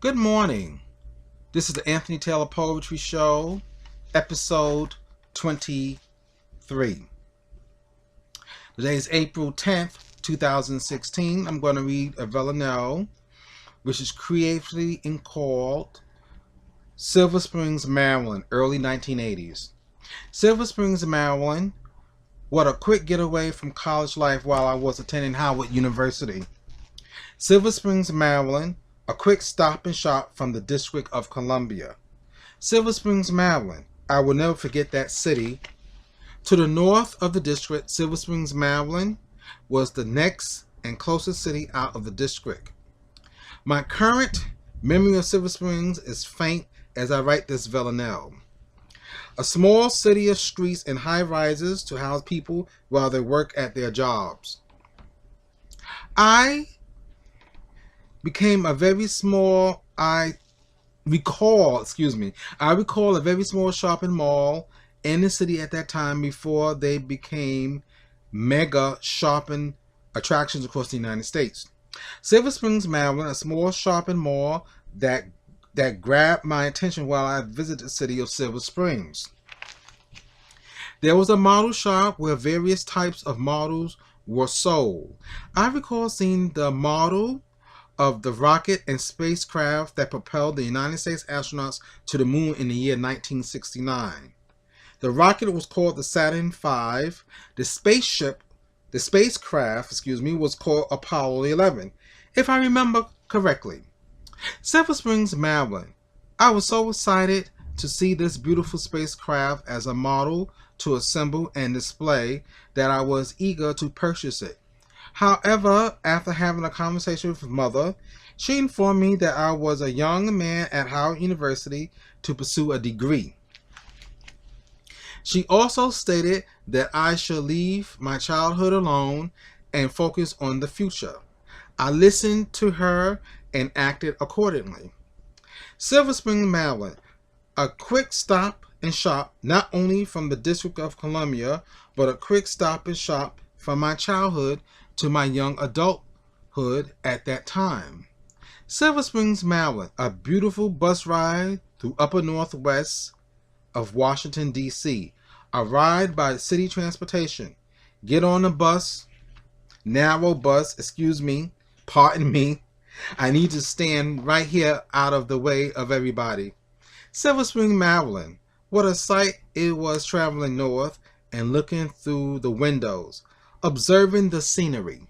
Good morning. This is the Anthony Taylor Poetry Show, episode 23. Today is April 10th, 2016. I'm going to read a villanelle, which is creatively called Silver Springs, Maryland, early 1980s. Silver Springs, Maryland, what a quick getaway from college life while I was attending Howard University. Silver Springs, Maryland, a quick stop and shop from the District of Columbia. Silver Springs, Maryland, I will never forget that city. To the north of the district, Silver Springs, Maryland, was the next and closest city out of the district. My current memory of Silver Springs is faint as I write this villanelle. A small city of streets and high rises to house people while they work at their jobs. I recall a very small shopping mall in the city at that time before they became mega shopping attractions across the United States. Silver Springs, Maryland, a small shopping mall that grabbed my attention while I visited the city of Silver Springs. There was a model shop where various types of models were sold. I recall seeing the model of the rocket and spacecraft that propelled the United States astronauts to the moon in the year 1969. The rocket was called the Saturn V. The spacecraft, was called Apollo 11, if I remember correctly. Silver Springs, Maryland. I was so excited to see this beautiful spacecraft as a model to assemble and display that I was eager to purchase it. However, after having a conversation with mother, she informed me that I was a young man at Howard University to pursue a degree. She also stated that I should leave my childhood alone and focus on the future. I listened to her and acted accordingly. Silver Spring, Maryland, a quick stop and shop not only from the District of Columbia, but a quick stop and shop from my childhood to my young adulthood at that time. Silver Springs, Maryland, a beautiful bus ride through upper northwest of Washington, D.C. A ride by city transportation. Get on the bus, narrow bus, pardon me. I need to stand right here out of the way of everybody. Silver Spring, Maryland, what a sight it was traveling north and looking through the windows, observing the scenery.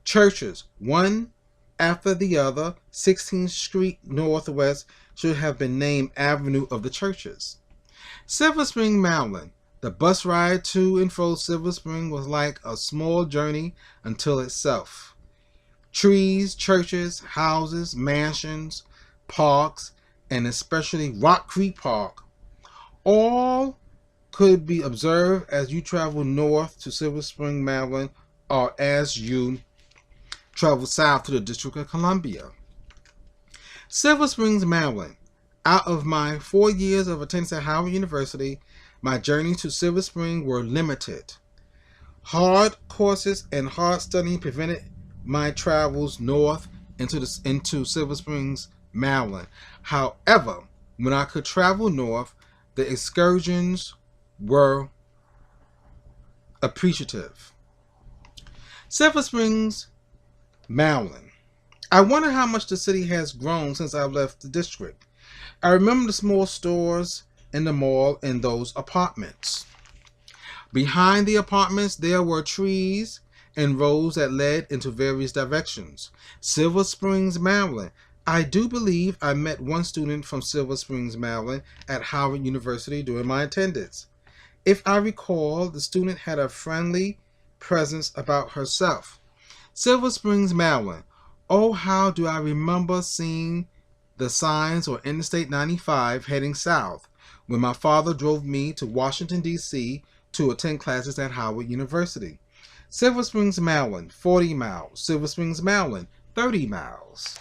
Churches, one after the other. 16th Street Northwest should have been named Avenue of the Churches. Silver Spring, Maryland. The bus ride to and fro Silver Spring was like a small journey until itself. Trees, churches, houses, mansions, parks, and especially Rock Creek Park, all could be observed as you travel north to Silver Spring, Maryland, or as you travel south to the District of Columbia. Silver Springs, Maryland. Out of my 4 years of attendance at Howard University, my journey to Silver Spring were limited. Hard courses and hard studying prevented my travels north into Silver Springs, Maryland. However, when I could travel north, the excursions were appreciative. Silver Springs, Maryland. I wonder how much the city has grown since I left the district. I remember the small stores in the mall and those apartments. Behind the apartments, there were trees and roads that led into various directions. Silver Springs, Maryland. I do believe I met one student from Silver Springs, Maryland at Howard University during my attendance. If I recall, the student had a friendly presence about herself. Silver Springs, Maryland. Oh, how do I remember seeing the signs on Interstate 95 heading south when my father drove me to Washington, D.C. to attend classes at Howard University. Silver Springs, Maryland, 40 miles. Silver Springs, Maryland, 30 miles.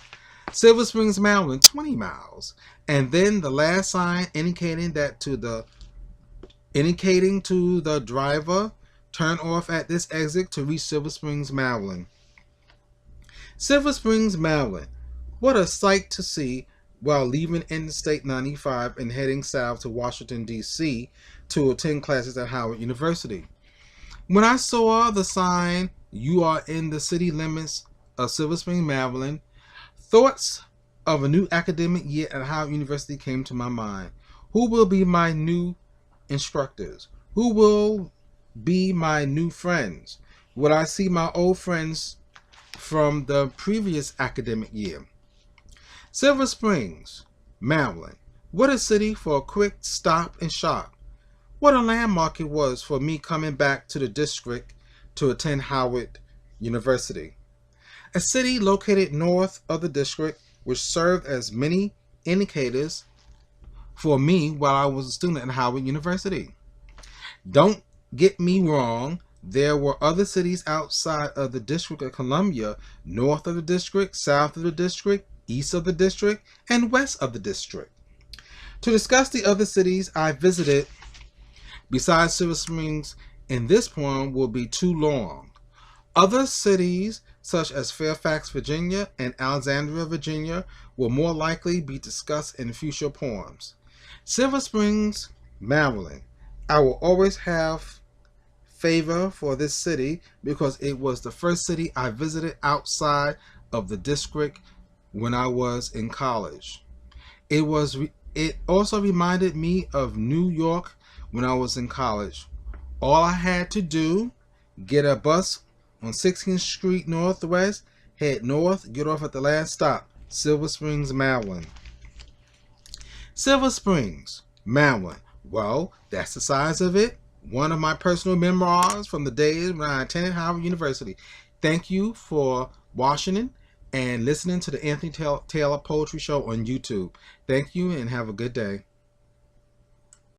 Silver Springs, Maryland, 20 miles. And then the last sign indicating to the driver, turn off at this exit to reach Silver Springs, Maryland. Silver Springs, Maryland. What a sight to see while leaving Interstate 95 and heading south to Washington, D.C. to attend classes at Howard University. When I saw the sign, "You are in the city limits of Silver Spring, Maryland," thoughts of a new academic year at Howard University came to my mind. Who will be my new instructors? Who will be my new friends? Will I see my old friends from the previous academic year? Silver Springs, Maryland. What a city for a quick stop and shop. What a landmark it was for me coming back to the district to attend Howard University. A city located north of the district, which served as many indicators for me while I was a student at Howard University. Don't get me wrong, there were other cities outside of the District of Columbia, north of the district, south of the district, east of the district, and west of the district. To discuss the other cities I visited besides Silver Springs in this poem will be too long. Other cities, such as Fairfax, Virginia, and Alexandria, Virginia, will more likely be discussed in future poems. Silver Springs, Maryland. I will always have favor for this city because it was the first city I visited outside of the district when I was in college. It also reminded me of New York when I was in college. All I had to do, get a bus on 16th Street Northwest, head north, get off at the last stop, Silver Springs, Maryland. Silver Springs, Maryland. Well, that's the size of it. One of my personal memoirs from the days when I attended Howard University. Thank you for watching and listening to the Anthony Taylor Poetry Show on YouTube. Thank you and have a good day.